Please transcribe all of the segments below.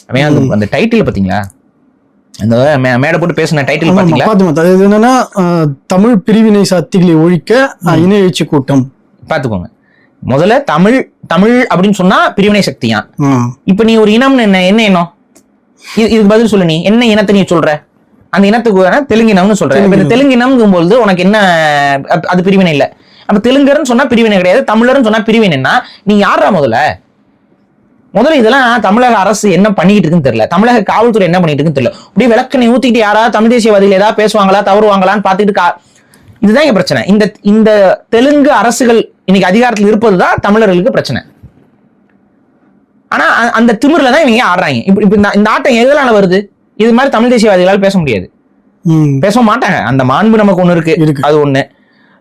அந்த டைட்டில் பாத்தீங்களா, அந்த மேடை போட்டு பேசின டைட்டில் பாத்தீங்களா, என்னன்னா தமிழ் பிரிவினை சக்திகளை ஒழிக்க இன எழுச்சி கூட்டம். பாத்துக்கோங்க, முதல்ல தமிழ் தமிழ் அப்படின்னு சொன்னா பிரிவினை சக்தியா? இப்ப நீ ஒரு இனம் என்ன இனம்? இதுக்கு பதில் சொல்லு. நீ என்ன இனத்தை நீ சொல்ற? அந்த இனத்துக்கு தெலுங்கினம்னு சொல்ற. தெலுங்கினம்ங்கும் போது உனக்கு என்ன, அது பிரிவினை இல்ல. அப்ப தெலுங்கர்னு சொன்னா பிரிவினை கிடையாது, தமிழர்னு சொன்னா பிரிவினைன்னா நீ யாரா? முதல்ல இதெல்லாம் தமிழக அரசு என்ன பண்ணிட்டு இருக்குன்னு தெரியல, தமிழக காவல்துறை என்ன பண்ணிட்டு இருக்குன்னு தெரியல. அப்படியே விளக்கணை ஊத்திக்கிட்டு யாராவது தமிழ் தேசியவாதிகள் ஏதாவது பேசுவாங்களா, தவறுவாங்களான்னு பாத்துக்கிட்டு இதுதான் எங்க பிரச்சனை. இந்த தெலுங்கு அரசுகள் இன்னைக்கு அதிகாரத்தில் இருப்பதுதான் தமிழர்களுக்கு பிரச்சனை. ஆனா அந்த திமிர்ல தான் இவங்க ஆடுறாங்க. இப்ப இந்த ஆட்டம் எதனால வருது? இது மாதிரி தமிழ் தேசியவாதிகளால் பேச முடியாது, பேச மாட்டாங்க. அந்த மாண்பு நமக்கு ஒண்ணு இருக்கு, அது ஒண்ணு.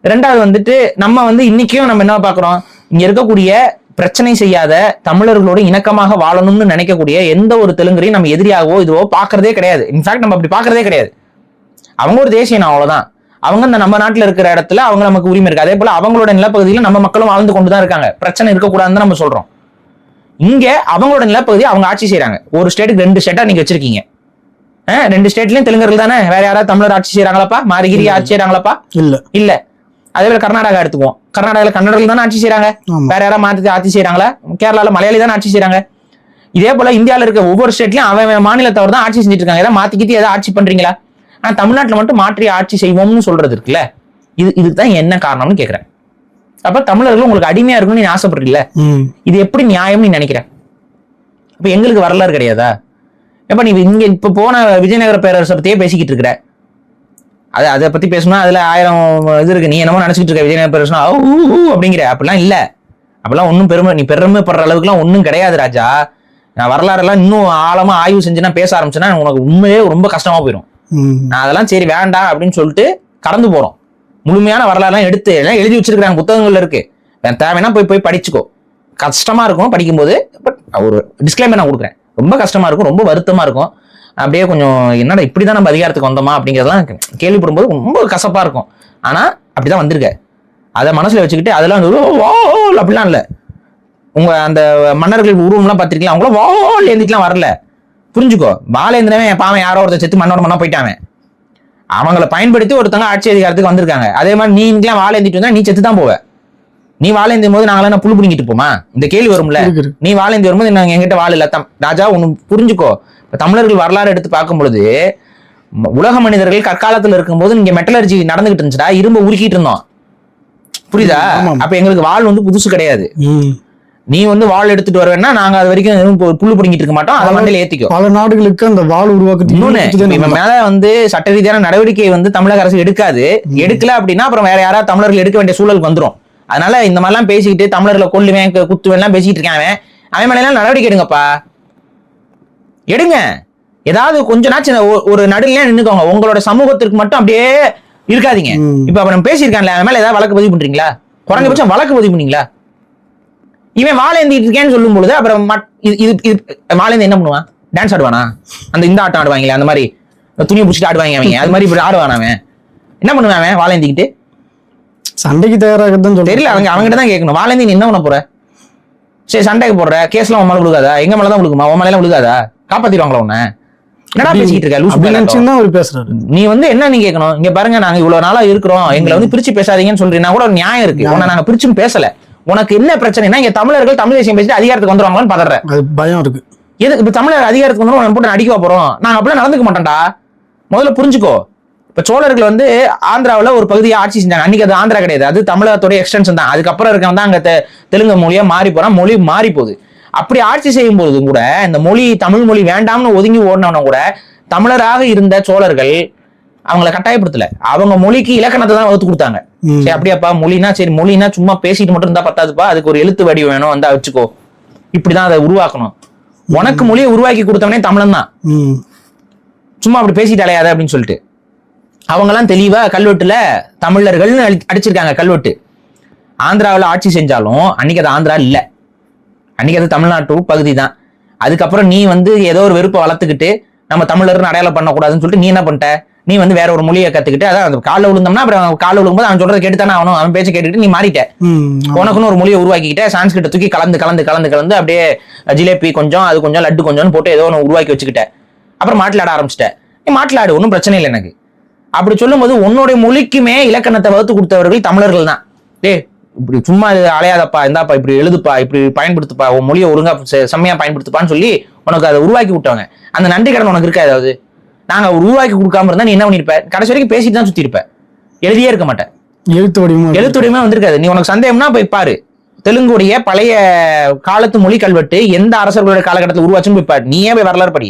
ரெண்டாவது நம்ம இன்னைக்கும் நம்ம என்ன பாக்குறோம், இங்க இருக்கக்கூடிய பிரச்சனை செய்யாத தமிழர்களோட இணக்கமாக வாழணும்னு நினைக்கக்கூடிய எந்த ஒரு தெலுங்கரையும் நம்ம எதிரியாகவோ இதுவோ பாக்குறதே கிடையாது. இன்ஃபேக்ட் நம்ம அப்படி பாக்குறதே கிடையாது. அவங்க ஒரு தேசியம், அவ்வளவுதான். அவங்க நம்ம நாட்டுல இருக்கிற இடத்துல அவங்க நமக்கு உரிமை இருக்கு. அதே போல அவங்களோட நிலப்பகுதியில நம்ம மக்களும் வாழ்ந்து கொண்டுதான் இருக்காங்க. பிரச்சனை இருக்கக்கூடாதுன்னு நம்ம சொல்றோம். இங்க அவங்களோட நிலப்பகுதி அவங்க ஆட்சி செய்யறாங்க. ஒரு ஸ்டேட்டுக்கு 2 ஸ்டேட்டா நீங்க வச்சிருக்கீங்க. 2 ஸ்டேட்லயும் தெலுங்கர்கள் தானே, வேற யாராவது தமிழர் ஆட்சி செய்யறாங்களாப்பா? மாரிகிரி ஆட்சி செய்யறாங்களாப்பா? இல்ல. அதே போல கர்நாடகா எடுத்துக்குவோம், கர்நாடகால கன்னடர்கள் தானே ஆட்சி செய்யறாங்க, வேற யாராவது மாத்தி ஆட்சி செய்யறாங்களா? கேரளால மலையாளி தானே ஆட்சி செய்யறாங்க. இதே போல இந்தியாவில இருக்க ஒவ்வொரு ஸ்டேட்லயும் அவன் மாநிலத்தவர் தான் ஆட்சி செஞ்சுட்டு இருக்காங்க. ஏதாவது மாத்திக்கிட்டு ஏதாவது ஆட்சி பண்றீங்களா? ஆனா தமிழ்நாட்டுல மட்டும் மாற்றி ஆட்சி செய்வோம்னு சொல்றது இருக்குல்ல, இதுதான் என்ன காரணம்னு கேக்குறேன். அப்ப தமிழர்கள் உங்களுக்கு அடிமையா இருக்கும்னு நீ ஆசைப்படுறீல்ல, இது எப்படி நியாயம்னு நீ நினைக்கிற? அப்ப எங்களுக்கு வரலாறு கிடையாதா? எப்ப நீ இங்க இப்ப போன விஜயநகர பேரரசை பத்தியே பேசிக்கிட்டு இருக்கிற, அதை பத்தி பேசணும்னா அதுல 1000 இது இருக்கு. நீ என்னமோ நினைச்சிட்டு இருக்க விஜயநகர பேரரசா அப்படிங்கிற. அப்படிலாம் இல்ல, அப்பெல்லாம் ஒன்னும் நீ பெருமைப்படுற அளவுக்கு எல்லாம் ஒன்னும் கிடையாது ராஜா. நான் வரலாறு எல்லாம் இன்னும் ஆழமா ஆய்வு செஞ்சுன்னா பேச ஆரம்பிச்சேன்னா உனக்கு உண்மையே ரொம்ப கஷ்டமா போயிடும். நான் அதெல்லாம் சரி வேண்டாம் அப்படின்னு சொல்லிட்டு கடந்து போறோம். முழுமையான வரலாறுலாம் எடுத்து எல்லாம் எழுதி வச்சிருக்காங்க, புத்தகங்கள்ல இருக்கு. தேவைன்னா போய் படிச்சுக்கோ. கஷ்டமா இருக்கும் படிக்கும்போது, பட் ஒரு டிஸ்க்ளைமர் நான் கொடுக்குறேன். ரொம்ப கஷ்டமா இருக்கும், ரொம்ப வருத்தமா இருக்கும். அப்படியே கொஞ்சம் என்னடா இப்படிதான் நம்ம அதிகாரத்துக்கு வந்தோமா அப்படிங்கிறதெல்லாம் கேள்விப்படும் போது ரொம்ப கசப்பா இருக்கும். ஆனா அப்படிதான் வந்திருக்க. அதை மனசுல வச்சுக்கிட்டு அதெல்லாம் அப்படிலாம் இல்ல. உங்க அந்த மன்னர்கள் உருவம்லாம் பார்த்திருக்கலாம், அவங்களும் வால் ஏந்திட்டுலாம் வரல. புரிஞ்சுக்கோ, வாழேந்திரவன் பாவன் யாரோ ஒருத்தர் செத்து மண்ணோட மண்ணா போயிட்டாங்க. அவங்களை பயன்படுத்தி ஒருத்தவங்க ஆட்சி அதிகாரத்துக்கு வந்திருக்காங்க. அதே மாதிரி நீ இங்கெல்லாம் வாழ ஏந்திட்டு வந்தா நீ செத்து தான் போவ. நீ வாழ ஏந்தும் போது நாங்களாம் புழு பிடிங்கிட்டு போமா? இந்த கேள்வி வரும்ல. நீ வாழ ஏந்தி வரும்போது நாங்க எங்கிட்ட வாழ இல்ல. ராஜா ஒண்ணு புரிஞ்சுக்கோ, தமிழர்கள் வரலாறு எடுத்து பார்க்கும் பொழுது உலக மனிதர்கள் கற்காலத்துல இருக்கும்போது இங்க மெட்டலர்ஜி நடந்துகிட்டு இருந்துச்சுடா, இரும்பு உருக்கிட்டு இருந்தோம். புரியுதா? அப்ப எங்களுக்கு வாள் புதுசு கிடையாது. நீ வாள் எடுத்துட்டு வருவேன்னா நாங்க அது வரைக்கும் புல்லு பிடிங்கிட்டு இருக்க மாட்டோம். அதை மண்ணில ஏத்திக்கோ. பல நாடுகளுக்கு அந்த வாள் உருவாக்கு மேல சட்ட ரீதியான நடவடிக்கை தமிழக அரசு எடுக்கல அப்படின்னா அப்புறம் வேற யாராவது தமிழர்கள் எடுக்க வேண்டிய சூழலுக்கு வந்துரும். அதனால இந்த மாதிரிலாம் பேசிக்கிட்டு தமிழர்களை கொல்லுவேன் குத்துவேன் எல்லாம் பேசிக்கிட்டு இருக்காங்க. அவன் மேல எல்லாம் நடவடிக்கை எடுங்கப்பா, எடுங்க. ஏதாவது கொஞ்ச நாச்சு ஒரு நடுநிலையா நின்னுக்கோங்க. உங்களோட சமூகத்திற்கு மட்டும் அப்படியே இருக்காதீங்க. இப்ப அப்புறம் பேசியிருக்காங்களே, அவன் மேல ஏதாவது வழக்கு பதிவு பண்றீங்களா? குறைஞ்சபட்சம் வழக்கு பதிவு பண்ணீங்களா? இவன் வாழேந்திட்டு இருக்கேன்னு சொல்லும் பொழுது அப்புறம் வாழேந்தி என்ன பண்ணுவான்? டான்ஸ் ஆடுவானா? இந்த ஆட்டம் ஆடுவாங்களே, அந்த மாதிரி துணியை பிடிச்சிட்டு ஆடுவாங்க அவங்க, அது மாதிரி இப்படி ஆடுவான். அவன் என்ன பண்ணுவான்? அவன் வாழேந்திக்கிட்டு சண்டைக்கு தயாராகதான் தெரியல. அவங்ககிட்ட தான் கேட்கணும், வாழேந்தி நீ என்ன பண்ண போற? சரி சண்டைக்கு போடுற கேஸ்லாம் உன் மேல விழுகாதா? எங்க மேலதான் விழுகுமா? உன் மேல விழுகாதா? காப்பாத்திடுவாங்களா உன்ன? என்னடா பேசிக்கிட்டு இருக்க? நீ என்ன நீ கேட்கணும்? இங்க பாருங்க, நாங்க இவ்வளவு நாளா இருக்கிறோம், எங்களை பிரிச்சு பேசாதீங்கன்னு சொல்றீங்கன்னா கூட ஒரு நியாயம் இருக்கு. உன்னை நாங்க பிரிச்சும் பேசல. உனக்கு என்ன பிரச்சனைனா இங்க தமிழர்கள் தமிழ் தேசியம் பேசிட்டு அதிகாரத்துக்கு வந்துருவாங்கன்னு பதறேன். பயம் இருக்கு. எதுக்கு இப்ப தமிழர் அதிகாரத்துக்கு வந்து போட்டு நடிக்க போறோம்? நாங்க அப்படிலாம் நடந்துக்க மாட்டோம்டா. முதல்ல புரிஞ்சுக்கோ. இப்ப சோழர்கள் ஆந்திராவில ஒரு பகுதியை ஆட்சி செஞ்சாங்க. அன்னைக்கு அது ஆந்திரா கிடையாது, அது தமிழகத்தோட எக்ஸ்டென்ஷன் தான். அதுக்கப்புறம் இருக்கவன் தான் அங்க தெலுங்கு மொழியா மாறி போறான், மொழி மாறி போகுது. அப்படி ஆட்சி செய்யும் போது கூட இந்த மொழி தமிழ் மொழி வேண்டாம்னு ஒதுங்கி ஓடினவன கூட தமிழராக இருந்த சோழர்கள் அவங்களை கட்டாயப்படுத்தல. அவங்க மொழிக்கு இலக்கணத்தை தான் வகுத்து கொடுத்தாங்க. சரி அப்படியாப்பா, மொழினா சும்மா பேசிட்டு மட்டும் இருந்தா பத்தாதுப்பா, அதுக்கு ஒரு எழுத்து வடிவம் வேணும், வந்தா வச்சுக்கோ. இப்படிதான் அதை உருவாக்கணும். உனக்கு மொழியை உருவாக்கி கொடுத்தவனே தமிழன் தான். சும்மா அப்படி பேசிட்டு அலையாத அப்படின்னு சொல்லிட்டு அவங்கெல்லாம் தெளிவா கல்வெட்டுல தமிழர்கள் அடிச்சிருக்காங்க. கல்வெட்டு ஆந்திராவில் ஆட்சி செஞ்சாலும் அன்னைக்கு அது ஆந்திரா இல்ல, அன்னைக்கு அது தமிழ்நாட்டு பகுதி தான். அதுக்கப்புறம் நீ ஏதோ ஒரு வெறுப்பை வளர்த்துக்கிட்டு நம்ம தமிழர்னு அடையாளம் பண்ணக்கூடாதுன்னு சொல்லிட்டு நீ என்ன பண்ணிட்ட? நீ வந்து வேற ஒரு மொழியை கத்துக்கிட்டு அதான் அந்த காலில் விழுந்தோம்னா அப்புறம் காலில் விழும்போது அவன் சொல்றதை கேட்டுத்தானே ஆகணும், அவன் பேச்சை கேட்டுக்கிட்டு நீ மாறிட்ட. உனக்குன்னு ஒரு மொழியை உருவாக்கிக்கிட்ட, சான்ஸ்கிரிட்ட தூக்கி கலந்து அப்படியே ஜிலேபி கொஞ்சம் அது கொஞ்சம் லட்டு கொஞ்சம்னு போட்டு ஏதோ ஒன்று உருவாக்கி வச்சுக்கிட்ட. அப்புறம் மாட்டிலாட ஆரம்பிச்சிட்ட. நீ மாட்டிலாடு, ஒன்றும் பிரச்சனை இல்லை எனக்கு. அப்படி சொல்லும்போது உன்னுடைய மொழிக்குமே இலக்கணத்தை வகுத்து கொடுத்தவர்கள் தமிழர்கள் தான். இப்படி சும்மா அலையாதப்பா, இந்தாப்பா இப்படி எழுதுப்பா, இப்படி பயன்படுத்துப்பா, உன் மொழியை ஒழுங்கா செம்மையா பயன்படுத்துப்பான்னு சொல்லி உனக்கு அதை உருவாக்கி விட்டாங்க. அந்த நன்றி கடன் உனக்கு இருக்கா? ஏதாவது நாங்க உருவாக்கி கொடுக்காம இருந்தா நீ என்ன பண்ணிருப்ப? கடைசி வரைக்கும் பேசிட்டு தான் சுத்தி இருப்ப, எழுதியே இருக்க மாட்டேன். எழுத்துடையுமே வந்திருக்காது. நீ உனக்கு சந்தேகம்னா போய் பாரு, தெலுங்குடைய பழைய காலத்து மொழி கல்வெட்டு எந்த அரசர்களுடைய காலகட்டத்தில் உருவாச்சுன்னு போய் பாரு. நீயே போய் வரலாறு படி.